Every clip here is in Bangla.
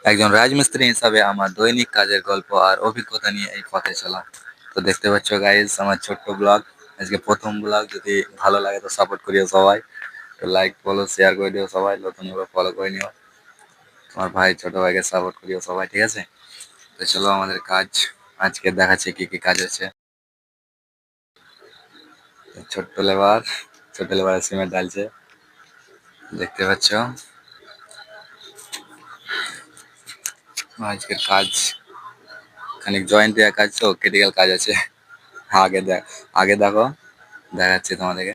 একজন রাজমিস্ত্রি হিসাবে আমার দৈনিক কাজের গল্প আর অভিজ্ঞতা নিয়ে এই পথে চলা। তো দেখতে পাচ্ছ গাইজ, আমার ছোট্ট ব্লগ, আজকে প্রথম ব্লগ। যদি ভালো লাগে তো সাপোর্ট করিও সবাই, তো লাইক ফলো শেয়ার করে দিও সবাই, নতুন করে ফলো করে নিও, তোমার ভাই ছোট ভাইকে সাপোর্ট করিও সবাই, ঠিক আছে? তো চলো আমাদের কাজ, আজকে দেখাচ্ছি কি কি কাজ আছে। ছোট্ট লেবার, ছোট্ট লেবার সিমেন্ট ঢালছে, দেখতে পাচ্ছ। আজকের কাজ খানিক জয়েন্ট দেওয়া কাজ, তো ক্রিটিক্যাল কাজ আছে। আগে দেখো, দেখাচ্ছি তোমাদেরকে।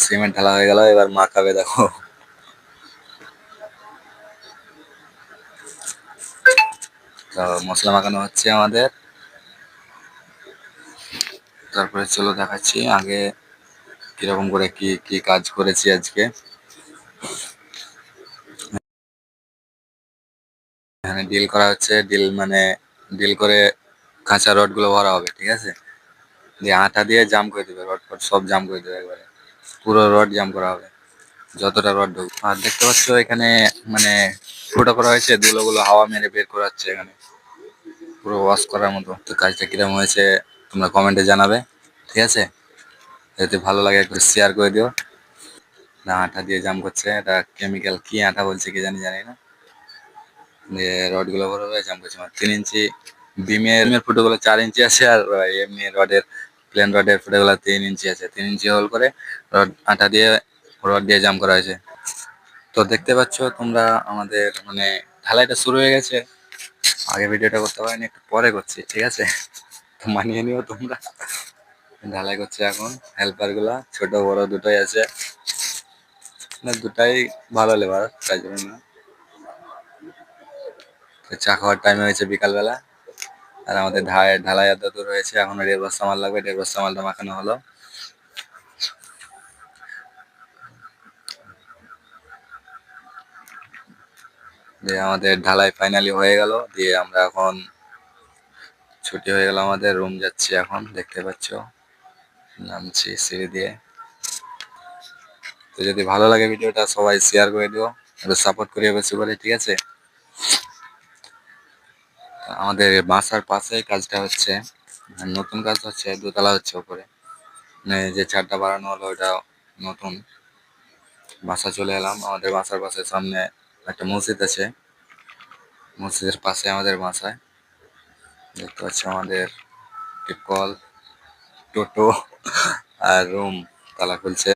সিমেন্ট ঢালা হয়ে গেল, এবার মাখাবে দেখো। তো মশলা মাখানো হচ্ছে আমাদের। তারপরে চলো দেখাচ্ছি আগে কিরকম করে কি কি কাজ করেছি আজকে। এখানে ডিল করা হচ্ছে, ডিল মানে ডিল করে কাঁচা রড গুলো ভরা হবে, ঠিক আছে? দিয়ে আটা দিয়ে জাম করে দেবে, রড ফড সব জাম করে দেবে একবারে, পুরো রড জাম করা হবে, যতটা রড ঢুকবে। আর দেখতে পাচ্ছ এখানে মানে ফুটো করা হয়েছে, ধুলোগুলো হাওয়া মেরে বের করা হচ্ছে এখানে, পুরো ওয়াশ করার মতো। তো কাজটা কিরকম হয়েছে তোমরা কমেন্টে জানাবে, ঠিক আছে? যদি ভালো লাগে একটু শেয়ার করে দিও। না, আটা দিয়ে জাম করছে, এটা কেমিক্যাল কি আটা বলছে কি জানি না। দিয়ে রড গুলো বড় হয়ে জাম করছে, মানে 3 ইঞ্চি বিমের ফুটোগুলো 4 ইঞ্চি আছে, আর এমনি রডের প্লেন রডের ফুটোগুলো 3 ইঞ্চি আছে। 3 ইঞ্চি হোল করে রড আটা দিয়ে রড দিয়ে জাম করা হয়েছে। তো দেখতে পাচ্ছ তোমরা আমাদের মানে ঢালাইটা শুরু হয়ে গেছে। আগে ভিডিওটা করতে পারিনি, একটু পরে করছি, ঠিক আছে? তো মানিয়ে নিও তোমরা। ঢালাই করছে এখন, হেল্পার গুলা ছোট বড় দুটোই আছে, না দুটাই ভালো লেবার তাই জন্য। তো চা খাওয়ার টাইম হয়েছে বিকালবেলা, আর আমাদের ঢালাই এত দূর হয়েছে, এখন 1.5 বস্তা মাল লাগবে, 1.5 বস্তা মালটা মাখানো হলো। দিয়ে আমাদের ঢালাই ফাইনালি হয়ে গেল, দিয়ে আমরা এখন ছুটি হয়ে গেল, আমাদের রুম যাচ্ছি এখন, দেখতে পাচ্ছ নামছি সিঁড়ি দিয়ে। তো যদি ভালো লাগে ভিডিওটা সবাই শেয়ার করে দিও, একটু সাপোর্ট করিও বেশি করে, ঠিক আছে? আমাদের বাসার পাশেই কাজটা হচ্ছে, নতুন কাজ হচ্ছে, দোতলা হচ্ছে উপরে, মানে যে ছাদটা বাড়ানো হলো ওটা নতুন। বাসা চলে এলাম, আমাদের বাসার পাশে সামনে একটা মসজিদ আছে, মসজিদের পাশে আমাদের বাসায়। দেখতে পাচ্ছি আমাদের কল, টোটো আর রুম তালা খুলছে।